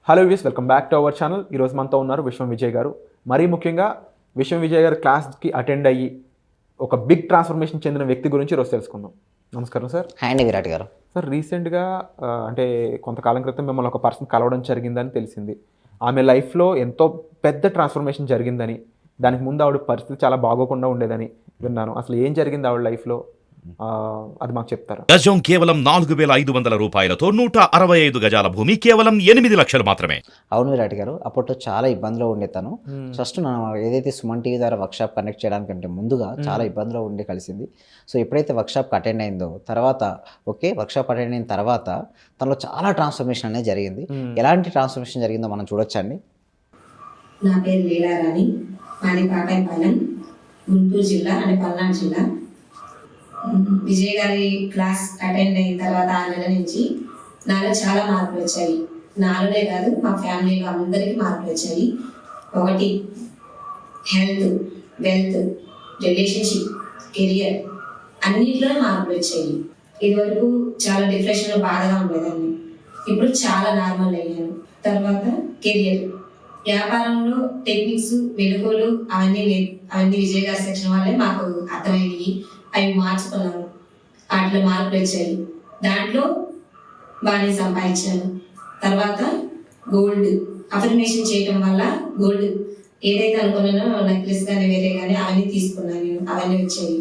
Hello views, welcome back to our channel. ఈరోజు మనతో ఉన్నారు విశ్వం విజయ్ గారు. మరీ ముఖ్యంగా విశ్వం విజయ్ గారు క్లాస్కి అటెండ్ అయ్యి ఒక బిగ్ ట్రాన్స్ఫర్మేషన్ చెందిన వ్యక్తి గురించి ఈరోజు తెలుసుకుందాం. నమస్కారం సార్. హాయ్ అండి విరాట్ గారు. సార్, రీసెంట్గా అంటే కొంతకాలం క్రితం మిమ్మల్ని ఒక పర్సన్ కలవడం జరిగిందని తెలిసింది. ఆమె లైఫ్లో ఎంతో పెద్ద ట్రాన్స్ఫర్మేషన్ జరిగిందని, దానికి ముందు ఆవిడ పరిస్థితి చాలా బాగోకుండా ఉండేదని విన్నాను. అసలు ఏం జరిగింది ఆవిడ లైఫ్లో, అది మాకు చెప్తారా? గజం కేవలం 4,500 రూపాయలతో 165 గజాల భూమి కేవలం 8 లక్షలు మాత్రమే. అవును విరాట్ గారు, అప్పట్లో చాలా ఇబ్బందిలో ఉండే తను. ఫస్ట్ ఏదైతే సుమన్ టీవీ ద్వారా వర్క్షాప్ కనెక్ట్ చేయడానికంటే ముందుగా చాలా ఇబ్బందిలో ఉండి కలిసింది. సో ఎప్పుడైతే వర్క్షాప్కి అటెండ్ అయిందో తర్వాత వర్క్షాప్ అటెండ్ అయిన తర్వాత తనలో చాలా ట్రాన్స్ఫర్మేషన్ అనేది జరిగింది. ఎలాంటి ట్రాన్స్ఫర్మేషన్ జరిగిందో మనం చూడొచ్చండి. నా పేరు లీలారాణి, మాది కాకాయపాలెం, గుంటూరు జిల్లా అంటే పల్నాడు జిల్లా. విజయ్ గారి క్లాస్ అటెండ్ అయిన తర్వాత 6 నెలల నుంచి నాలో చాలా మార్పులు వచ్చాయి. నాలోనే కాదు, మా ఫ్యామిలీలో అందరికీ మార్పులు వచ్చాయి. ఒకటి, హెల్త్, వెల్త్, రిలేషన్షిప్, కెరియర్ అన్నింటిలోనే మార్పులు వచ్చాయి. ఇదివరకు చాలా డిప్రెషన్లో బాధగా ఉండేదాన్ని, ఇప్పుడు చాలా నార్మల్ అయ్యాను. తర్వాత కెరియర్, వ్యాపారంలో టెక్నిక్స్, మెలకువలు అవన్నీ విజయ్ గారి సెక్షన్ వల్లే మాకు అర్థమైనవి. అవి మార్చుకున్నాను, వాటిలో మార్పులు వచ్చాయి. దాంట్లో బాగానే సంపాదించాను. తర్వాత గోల్డ్ అఫర్మేషన్ చేయడం వల్ల గోల్డ్ ఏదైతే అనుకున్నానో నెక్లెస్ కానీ వేరే కానీ అవన్నీ తీసుకున్నాను నేను, అవన్నీ వచ్చాయి.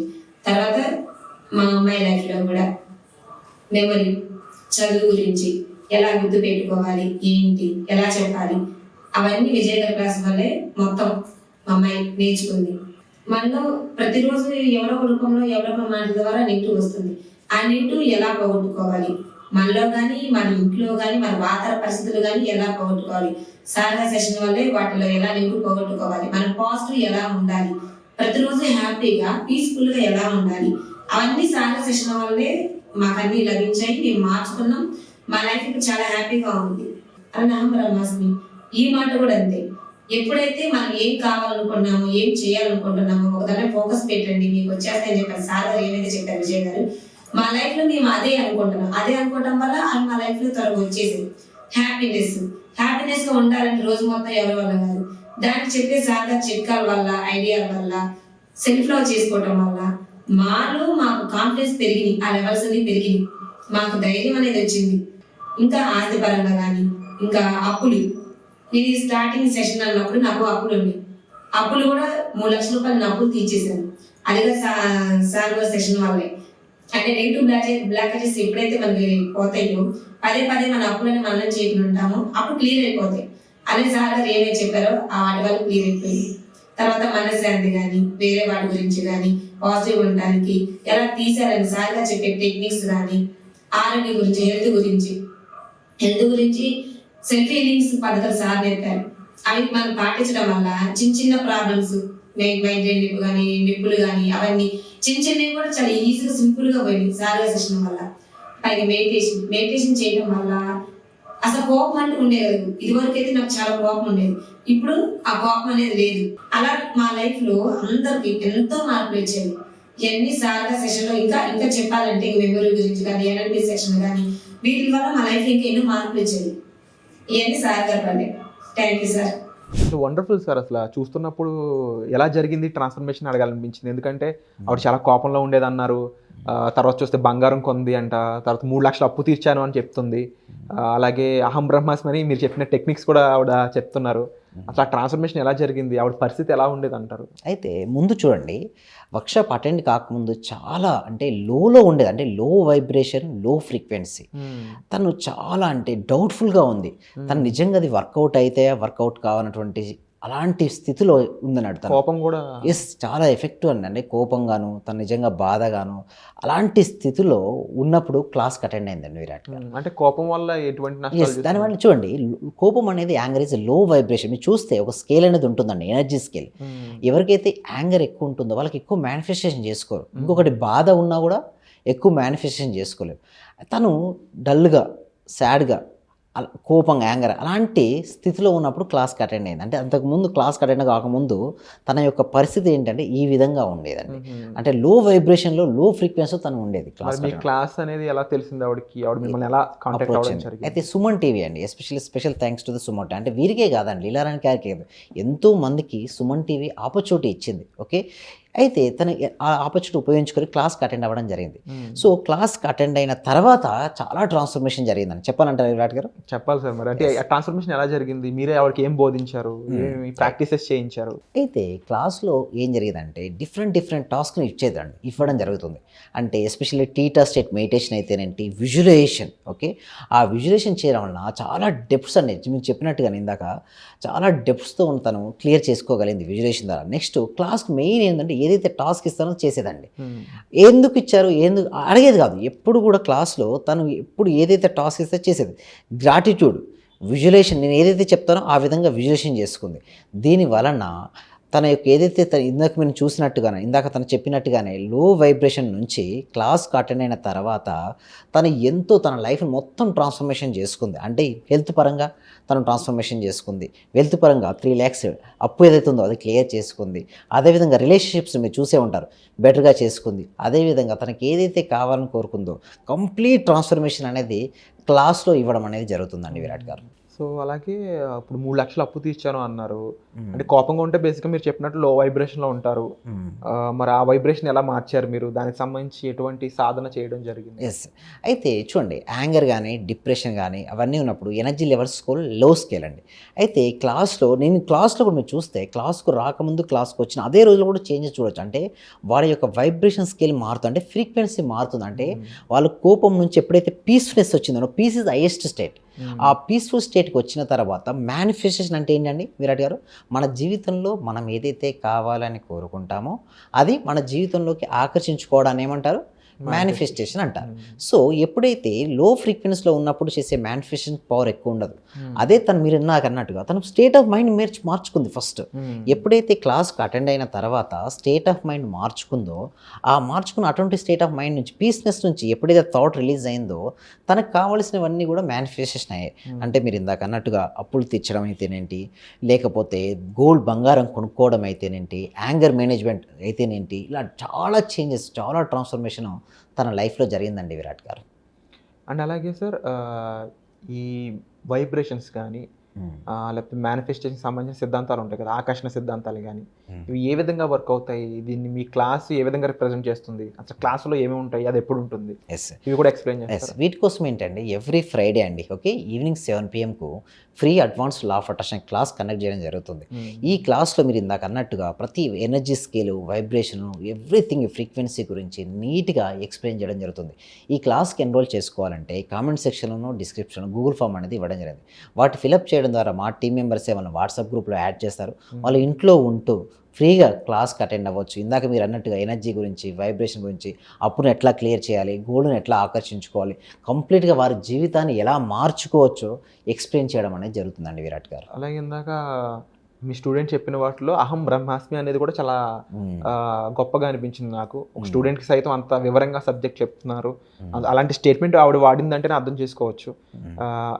తర్వాత మా అమ్మాయి లైఫ్లో కూడా మెమరీ, చదువు గురించి ఎలా గుర్తు పెట్టుకోవాలి, ఏంటి, ఎలా చెప్పాలి, అవన్నీ విజయ్ గారి క్లాస్ వల్లే మొత్తం మా అమ్మాయి నేర్చుకుంది. మనలో ప్రతిరోజు ఎవరో రూపంలో ఎవరో మాటల ద్వారా నెగిటివ్ వస్తుంది. ఆ నెగిటివ్ ఎలా పోగొట్టుకోవాలి, మనలో కానీ మన ఇంట్లో కానీ మన వాతావరణ పరిస్థితులు కానీ ఎలా పోగొట్టుకోవాలి, సాధన సెషన్ వల్లే వాటిలో ఎలా నెగిటివ్ పోగొట్టుకోవాలి, మన పాజిటివ్ ఎలా ఉండాలి, ప్రతిరోజు హ్యాపీగా పీస్ఫుల్గా ఎలా ఉండాలి, అవన్నీ సాధన సెషన్ వల్లే మాకు అన్ని లభించాయి. మేము మార్చుకున్నాం, మా లైఫ్ ఇప్పుడు చాలా హ్యాపీగా ఉంది. అని అహం బ్రహ్మాస్మి. ఈ మాట కూడా అంతే. ఎప్పుడైతే మనం ఏం కావాలనుకున్నామో, ఏం చేయాలనుకుంటున్నామో ఒకదాన్ని ఫోకస్ పెట్టండి, మీకు వచ్చేస్తాయని చెప్పారు సార్ గారు. ఏమైతే చెప్పారు విజయ్ గారు, మా లైఫ్ లో మేము అదే అనుకుంటున్నాం. అదే అనుకోవడం వల్ల అది మా లైఫ్ లో త్వరగా వచ్చేసింది. హ్యాపీనెస్ గా ఉండాలంటే రోజు మొత్తం ఎవరి వల్ల కాదు, దానికి చెప్పే సార్ గారు చిట్కాల వల్ల, ఐడియాల వల్ల, సెల్ఫ్ లవ్ చేసుకోవటం వల్ల మాకు కాన్ఫిడెన్స్ పెరిగింది, ఆ లెవెల్స్ అన్ని పెరిగింది, మాకు ధైర్యం అనేది వచ్చింది. ఇంకా ఆస్తి పరంగా కానీ, ఇంకా అప్పులు, నేను స్టార్టింగ్ సెషన్ అన్నప్పుడు నాకు అప్పులు ఉన్నాయి. అప్పులు కూడా 3 లక్షల రూపాయలు అప్పులు తీర్చేశాను. అదిగా సార్ సెషన్ వల్లే. అంటే నెగిటివ్ బ్లాకేజెస్ ఎప్పుడైతే మనకి పోతాయో పదే మన అప్పులని మనం చేయకుండా ఉంటామో అప్పుడు క్లియర్ అయిపోతాయి. అదే సార్ గారు ఏమైతే చెప్పారో ఆ వాటి వల్ల క్లియర్ అయిపోయింది. తర్వాత మనశ్శాంతి కానీ, వేరే వాటి గురించి కానీ, పాజిటివ్ ఉండడానికి ఎలా తీసారని సార్ గారు చెప్పే టెక్నిక్స్ కానీ, ఆరోగ్యం గురించి, హెల్త్ గురించి సెల్ఫ్ హీలింగ్స్ పద్ధతులు సార్ నేర్పారు. అవి మనం పాటించడం వల్ల చిన్న ప్రాబ్లమ్స్, మైగ్రేన్ నిప్పులు కానీ అవన్నీ చిన్నవి కూడా చాలా ఈజీగా సింపుల్ గా పోయింది సార్ సెషన్ వల్ల. పైగా మెడిటేషన్ చేయడం వల్ల అసలు కోపం అంటే ఉండేది. ఇదివరకు అయితే నాకు చాలా కోపం ఉండేది, ఇప్పుడు ఆ కోపం అనేది లేదు. అలా మా లైఫ్ లో అందరికి ఎంతో మార్పులు వచ్చాయి. ఇవన్నీ సార్ సెషన్ లో ఇంకా చెప్పాలంటే మెమరీ గురించి కానీ, ఎన్ఎల్పి సెక్షన్ కానీ, వీటి వల్ల మా లైఫ్ ఇంకా ఎన్నో మార్పులు వచ్చాయి. ఇవన్నీ సార్ గారు వల్లే. Thank you sir. Wonderful sir. అసలు చూస్తున్నప్పుడు ఎలా జరిగింది ట్రాన్స్ఫర్మేషన్ అడగాలనిపించింది. ఎందుకంటే ఆవిడ చాలా కోపంలో ఉండేదన్నారు, తర్వాత చూస్తే బంగారం కొంది అంట, తర్వాత 3 లక్షలు అప్పు తీర్చాను అని చెప్తుంది. అలాగే అహం బ్రహ్మాస్మి అని మీరు చెప్పిన టెక్నిక్స్ కూడా ఆవిడ చెప్తున్నారు. అసలు ఆ ట్రాన్స్ఫర్మేషన్ ఎలా జరిగింది, ఆవిడ పరిస్థితి ఎలా ఉండేది అంటారు? అయితే ముందు చూడండి, వర్క్షాప్ అటెండ్ కాకముందు చాలా అంటే లోలో ఉండేది, అంటే లో వైబ్రేషన్, లో ఫ్రీక్వెన్సీ. తను చాలా అంటే డౌట్ఫుల్గా ఉంది. తను నిజంగా అది వర్కౌట్ అయితే వర్కౌట్ కావనటువంటి అలాంటి స్థితిలో ఉందన్నాడు. కోపం కూడా చాలా ఎఫెక్టివ్ అండి. కోపంగాను, తను నిజంగా బాధగాను అలాంటి స్థితిలో ఉన్నప్పుడు క్లాస్కి అటెండ్ అయిందండి విరాట్ గారు. అంటే కోపం వల్ల ఎటువంటి దానివల్ల చూడండి, కోపం అనేది యాంగర్ ఇస్ లో వైబ్రేషన్. మీరు చూస్తే ఒక స్కేల్ అనేది ఉంటుందండి, ఎనర్జీ స్కేల్. ఎవరికైతే యాంగర్ ఎక్కువ ఉంటుందో వాళ్ళకి ఎక్కువ మేనిఫెస్టేషన్ చేసుకోరు. ఇంకొకటి బాధ ఉన్నా కూడా ఎక్కువ మేనిఫెస్టేషన్ చేసుకోలేరు. తను డల్గా, సాడ్గా, కోపంగా యాంగర్ అలాంటి స్థితిలో ఉన్నప్పుడు క్లాస్కి అటెండ్ అయింది. అంటే అంతకుముందు క్లాస్కి అటెండ్ కాకముందు తన యొక్క పరిస్థితి ఏంటంటే ఈ విధంగా ఉండేదండి. అంటే లో వైబ్రేషన్లో లో ఫ్రీక్వెన్సీలో తను ఉండేది క్లాస్. మీ క్లాస్ అనేది ఎలా తెలిసింది ఆవిడకి? ఆవిడ మిమ్మల్ని ఎలా కాంటాక్ట్ అవ్వడం జరిగింది? అయితే సుమన్ టీవీ అండి, special thanks to the Suman TV. అంటే వీరికే కాదండి, లీలారాణి గారికి కాదు, ఎంతో మందికి సుమన్ టీవీ ఆపర్చునిటీ ఇచ్చింది. ఓకే, అయితే తను ఆ ఆపర్చునిటీ ఉపయోగించుకొని క్లాస్కి అటెండ్ అవ్వడం జరిగింది. సో క్లాస్కి అటెండ్ అయిన తర్వాత చాలా ట్రాన్స్ఫర్మేషన్ జరిగిందని చెప్పాలంటారు విరాట్ గారు? చెప్పాలి సార్. మరి అంటే ట్రాన్స్ఫర్మేషన్ ఎలా జరిగింది? మీరే ఆవిడకి ఏం బోధించారు, ఏమి ప్రాక్టీసెస్ చేయించారు? అయితే క్లాస్లో ఏం జరిగేదంటే డిఫరెంట్ టాస్క్ని ఇవ్వడం జరుగుతుంది. అంటే ఎస్పెషల్లీ టీటా స్టేట్ మెడిటేషన్ అయితేనేంటి, విజువలైజేషన్. ఓకే, ఆ విజువలైజేషన్ చేయడం వలన చాలా డెప్త్స్ అండి, మీకు చెప్పినట్టుగా ఇందాక చాలా డెప్త్స్తో తను క్లియర్ చేసుకోగలిగింది విజువలైజేషన్ ద్వారా. నెక్స్ట్ క్లాస్కి మెయిన్ ఏంటంటే ఏదైతే టాస్క్ ఇస్తానో చేసేదండి. ఎందుకు ఇచ్చారు ఎందుకు అడిగేది కాదు, ఎప్పుడు కూడా క్లాస్లో తను ఎప్పుడు ఏదైతే టాస్క్ ఇస్తే చేసేది. గ్రాటిట్యూడ్, విజువలైజేషన్, నేను ఏదైతే చెప్తానో ఆ విధంగా విజువలైజేషన్ చేసుకుంది. దీని వలన తన యొక్క ఏదైతే ఇందాక మీరు చూసినట్టుగానే ఇందాక తను చెప్పినట్టుగానే లో వైబ్రేషన్ నుంచి క్లాస్కి అటెండ్ అయిన తర్వాత తను ఎంతో తన లైఫ్ మొత్తం ట్రాన్స్ఫర్మేషన్ చేసుకుంది. అంటే హెల్త్ పరంగా తను ట్రాన్స్ఫర్మేషన్ చేసుకుంది, వెల్త్ పరంగా 3 lakhs అప్పు ఏదైతే ఉందో అది క్లియర్ చేసుకుంది. అదేవిధంగా రిలేషన్షిప్స్ మీరు చూసే ఉంటారు, బెటర్గా చేసుకుంది. అదేవిధంగా తనకి ఏదైతే కావాలని కోరుకుందో కంప్లీట్ ట్రాన్స్ఫర్మేషన్ అనేది క్లాస్లో ఇవ్వడం అనేది జరుగుతుందండి విరాట్ గారు. సో అలాగే ఇప్పుడు 3 లక్షలు అప్పు తీర్చాను అన్నారు. అంటే కోపంగా ఉంటే బేసిక్గా మీరు చెప్పినట్టు లో వైబ్రేషన్లో ఉంటారు. మరి ఆ వైబ్రేషన్ ఎలా మార్చారు మీరు? దానికి సంబంధించి ఎటువంటి సాధన చేయడం జరిగింది? ఎస్, అయితే చూడండి, యాంగర్ కానీ డిప్రెషన్ కానీ అవన్నీ ఉన్నప్పుడు ఎనర్జీ లెవెల్స్ లో స్కేల్ అండి. అయితే క్లాస్లో కూడా మీరు చూస్తే క్లాస్కు రాకముందు క్లాస్కి వచ్చిన అదే రోజులో కూడా చేంజెస్ చూడొచ్చు. అంటే వాళ్ళ యొక్క వైబ్రేషన్ స్కేల్ మారుతుంది, అంటే ఫ్రీక్వెన్సీ మారుతుంది. అంటే వాళ్ళ కోపం నుంచి ఎప్పుడైతే పీస్ఫుల్నెస్ వచ్చిందో, peace is the highest state. ఆ పీస్ఫుల్ స్టేట్కి వచ్చిన తర్వాత మేనిఫెస్టేషన్ అంటే ఏంటండి విరాట్ గారు? మన జీవితంలో మనం ఏదైతే కావాలని కోరుకుంటామో అది మన జీవితంలోకి ఆకర్షించుకోవడాన్ని ఏమంటారు? మేనిఫెస్టేషన్ అంటారు. సో ఎప్పుడైతే లో ఫ్రీక్వెన్సీలో ఉన్నప్పుడు చేసే మేనిఫెస్టేషన్ పవర్ ఎక్కువ ఉండదు. అదే మీరు నాకు అన్నట్టుగా తను స్టేట్ ఆఫ్ మైండ్ మార్చుకుంది ఫస్ట్. ఎప్పుడైతే క్లాస్కి అటెండ్ అయిన తర్వాత స్టేట్ ఆఫ్ మైండ్ మార్చుకుందో, ఆ మార్చుకున్న అటువంటి స్టేట్ ఆఫ్ మైండ్ నుంచి పీస్నెస్ నుంచి ఎప్పుడైతే థాట్ రిలీజ్ అయిందో తనకు కావాల్సినవన్నీ కూడా మేనిఫెస్టేషన్ అయ్యాయి. అంటే మీరు ఇందాక అన్నట్టుగా అప్పులు తీర్చడం అయితేనేంటి, లేకపోతే గోల్డ్ బంగారం కొనుక్కోవడం అయితేనేంటి, యాంగర్ మేనేజ్మెంట్ అయితేనేంటి, ఇలా చాలా చేంజెస్, చాలా ట్రాన్స్ఫర్మేషన్ తన లైఫ్లో జరిగిందండి విరాట్ గారు. అండ్ అలాగే సార్, ఈ వైబ్రేషన్స్ కానీ లేకపోతే మేనిఫెస్టేషన్ సంబంధించిన సిద్ధాంతాలు ఉంటాయి కదా, ఆకర్షణ సిద్ధాంతాలు కానీ, ఇవి ఏ విధంగా వర్క్ అవుతాయి? దీన్ని మీ క్లాస్ ఏ విధంగా రిప్రజెంట్ చేస్తుంది? అసలు క్లాసులో ఏమేమి ఉంటాయి, అది ఎప్పుడు ఉంటుంది? ఇవి కూడా ఎక్స్ప్లెయిన్ చేస్తారు. వీటి కోసం ఏంటంటే ఎవ్రీ ఫ్రైడే అండి, okay, evening 7 PM free advance law of attraction class conduct చేయడం జరుగుతుంది. ఈ క్లాస్లో మీరు ఇందాక అన్నట్టుగా ప్రతి energy scale, vibration, everything frequency గురించి నీట్గా ఎక్స్ప్లెయిన్ చేయడం జరుగుతుంది. ఈ క్లాస్కి ఎన్రోల్ చేసుకోవాలంటే కామెంట్ సెక్షన్లో, డిస్క్రిప్షన్లో గూగుల్ ఫామ్ అనేది ఇవ్వడం జరిగింది. వాటి ఫిలప్ చేయడం ద్వారా మా టీం మెంబర్సే వాళ్ళని వాట్సాప్ గ్రూప్లో యాడ్ చేస్తారు. వాళ్ళు ఇంట్లో ఉంటూ ఫ్రీగా క్లాస్కి అటెండ్ అవ్వచ్చు. ఇందాక మీరు అన్నట్టుగా ఎనర్జీ గురించి, వైబ్రేషన్ గురించి, అప్పును ఎట్లా క్లియర్ చేయాలి, గోల్డ్ని ఎట్లా ఆకర్షించుకోవాలి, కంప్లీట్గా వారి జీవితాన్ని ఎలా మార్చుకోవచ్చో ఎక్స్ప్లెయిన్ చేయడం అనేది జరుగుతుందండి విరాట్ గారు. అలాగే ఇందాక మీ స్టూడెంట్ చెప్పిన వాటిలో అహం బ్రహ్మాస్మి అనేది కూడా చాలా గొప్పగా అనిపించింది నాకు. ఒక స్టూడెంట్కి సైతం అంత వివరంగా సబ్జెక్ట్ చెప్తున్నారు. అలాంటి స్టేట్మెంట్ ఆవిడ వాడిందంటేనే అర్థం చేసుకోవచ్చు.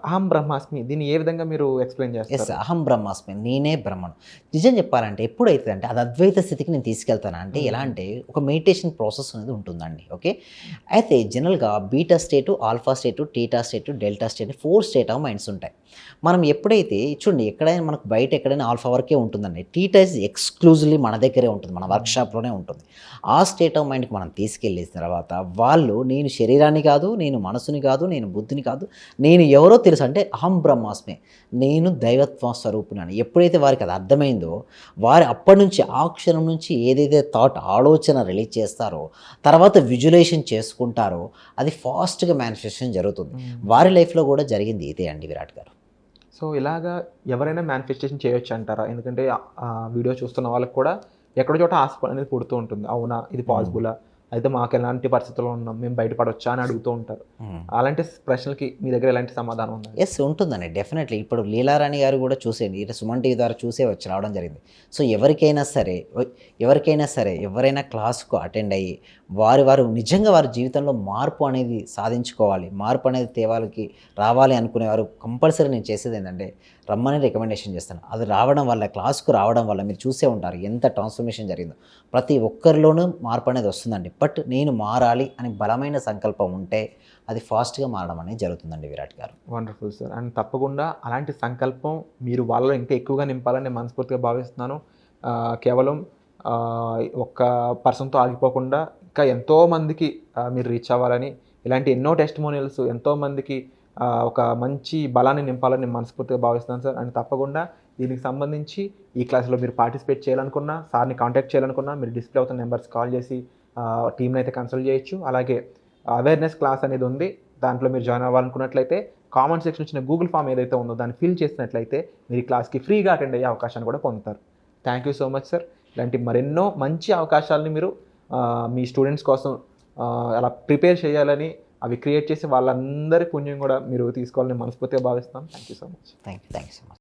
అహం బ్రహ్మాస్మి, దీన్ని ఏ విధంగా మీరు ఎక్స్ప్లెయిన్ చేస్తారు? అహం బ్రహ్మాస్మి, నేనే బ్రహ్మను. నిజం చెప్పాలంటే ఎప్పుడు అవుతుందంటే అది అద్వైత స్థితికి నేను తీసుకెళ్తాను. అంటే ఎలా అంటే ఒక మెడిటేషన్ ప్రాసెస్ అనేది ఉంటుందండి. ఓకే, అయితే జనరల్గా beta state, alpha state, theta state, delta state, 4 state of minds ఉంటాయి. మనం ఎప్పుడైతే చూడండి, ఎక్కడైనా మనకు బయట ఎక్కడైనా ఆల్ఫా వరకే ఉంటుందండి. టీటా ఇస్ ఎక్స్క్లూజివ్లీ మన దగ్గరే ఉంటుంది, మన వర్క్షాప్లోనే ఉంటుంది. ఆ స్టేట్ ఆఫ్ మైండ్కి మనం తీసుకెళ్ళిన తర్వాత వాళ్ళు నేను శరీరాన్ని కాదు, నేను మనసుని కాదు, నేను బుద్ధిని కాదు, నేను ఎవరో తెలుసు అంటే అహం బ్రహ్మాస్మి, నేను దైవత్వ స్వరూపుని. ఎప్పుడైతే వారికి అది అర్థమైందో వారు అప్పటి నుంచి ఆ క్షణం నుంచి ఏదైతే థాట్, ఆలోచన రిలీజ్ చేస్తారో, తర్వాత విజువలైజేషన్ చేసుకుంటారో అది ఫాస్ట్గా మేనిఫెస్టేషన్ జరుగుతుంది. వారి లైఫ్లో కూడా జరిగింది ఇదే అండి విరాట్ గారు. సో ఇలాగా ఎవరైనా మేనిఫెస్టేషన్ చేయొచ్చు అంటారా? ఎందుకంటే వీడియో చూస్తున్న వాళ్ళకి కూడా ఎక్కడో చోట ఆశ అనేది పుడుతూ ఉంటుంది. అవునా, ఇది పాసిబులా, అయితే మాకు ఎలాంటి పరిస్థితుల్లో ఉన్నాం, మేము బయటపడవచ్చా అని అడుగుతూ ఉంటారు. అలాంటి ప్రశ్నలకి మీ దగ్గర ఎలాంటి సమాధానం ఉంది? ఎస్, ఉంటుందండి, డెఫినెట్లీ. ఇప్పుడు లీలారాణి గారు కూడా చూసేయండి, ఇటు సుమన్ టీవీ ద్వారా చూసే వచ్చి రావడం జరిగింది. సో ఎవరికైనా సరే ఎవరైనా క్లాస్కు అటెండ్ అయ్యి వారు నిజంగా వారి జీవితంలో మార్పు అనేది సాధించుకోవాలి, మార్పు అనేది తేవాలకి రావాలి అనుకునేవారు కంపల్సరీ నేను చేసేది ఏంటంటే రమ్మని రికమెండేషన్ చేస్తాను. అది రావడం వల్ల, క్లాస్కు రావడం వల్ల మీరు చూసే ఉంటారు ఎంత ట్రాన్స్ఫర్మేషన్ జరిగిందో. ప్రతి ఒక్కరిలోనూ మార్పు అనేది వస్తుందండి. బట్ నేను మారాలి అని బలమైన సంకల్పం ఉంటే అది ఫాస్ట్గా మారడం అనేది జరుగుతుందండి విరాట్ గారు. Wonderful sir. అండ్ తప్పకుండా అలాంటి సంకల్పం మీరు వాళ్ళలో ఇంకా ఎక్కువగా నింపాలని నేను మనస్ఫూర్తిగా భావిస్తున్నాను. కేవలం ఒక్క పర్సన్తో ఆగిపోకుండా ఇంకా ఎంతోమందికి మీరు రీచ్ అవ్వాలని, ఇలాంటి ఎన్నో టెస్టిమోనియల్స్ ఎంతోమందికి ఒక మంచి బలాన్ని నింపాలని నేను మనస్ఫూర్తిగా భావిస్తున్నాను సార్. అండ్ తప్పకుండా దీనికి సంబంధించి ఈ క్లాస్లో మీరు పార్టిసిపేట్ చేయాలనుకున్నా, సార్ని కాంటాక్ట్ చేయాలనుకున్నా మీరు డిస్ప్లే అవుతున్న నెంబర్స్ కాల్ చేసి టీమ్ని అయితే కన్సల్ట్ చేయొచ్చు. అలాగే అవేర్నెస్ క్లాస్ అనేది ఉంది, దాంట్లో మీరు జాయిన్ అవ్వాలనుకున్నట్లయితే కామెంట్ సెక్షన్ వచ్చిన గూగుల్ ఫామ్ ఏదైతే ఉందో దాన్ని ఫిల్ చేసినట్లయితే మీరు ఈ క్లాస్కి ఫ్రీగా అటెండ్ అయ్యే అవకాశాన్ని కూడా పొందుతారు. Thank you so much sir. ఇలాంటి మరెన్నో మంచి అవకాశాలని మీరు మీ స్టూడెంట్స్ కోసం అలా ప్రిపేర్ చేయాలని, అవి క్రియేట్ చేసి వాళ్ళందరి పుణ్యం కూడా మీరు తీసుకోవాలని మనస్ఫూర్తిగా భావిస్తాం. Thank you so much. Thank you so much.